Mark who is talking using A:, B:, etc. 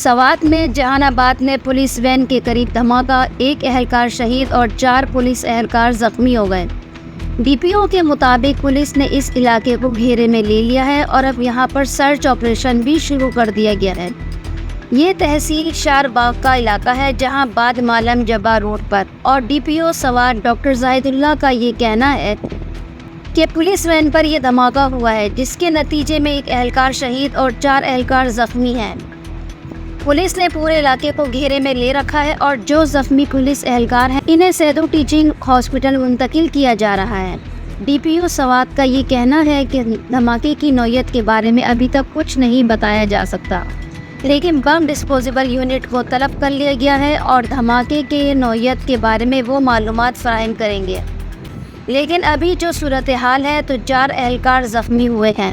A: سوات میں جہان آباد میں پولیس وین کے قریب دھماکہ، ایک اہلکار شہید اور 4 پولیس اہلکار زخمی ہو گئے۔ ڈی پی او کے مطابق پولیس نے اس علاقے کو گھیرے میں لے لیا ہے اور اب یہاں پر سرچ آپریشن بھی شروع کر دیا گیا ہے۔ یہ تحصیل شار باغ کا علاقہ ہے جہاں باد مالم جبا روڈ پر، اور ڈی پی او سوات ڈاکٹر زاہد اللہ کا یہ کہنا ہے کہ پولیس وین پر یہ دھماکہ ہوا ہے جس کے نتیجے میں ایک اہلکار شہید اور 4 اہلکار زخمی ہیں۔ پولیس نے پورے علاقے کو گھیرے میں لے رکھا ہے اور جو زخمی پولیس اہلکار ہیں انہیں سیدو ٹیچنگ ہاسپٹل منتقل کیا جا رہا ہے۔ ڈی پی او سوات کا یہ کہنا ہے کہ دھماکے کی نوعیت کے بارے میں ابھی تک کچھ نہیں بتایا جا سکتا، لیکن بم ڈسپوزیبل یونٹ کو طلب کر لیا گیا ہے اور دھماکے کے نوعیت کے بارے میں وہ معلومات فراہم کریں گے۔ لیکن ابھی جو صورتحال ہے تو 4 اہلکار زخمی ہوئے ہیں۔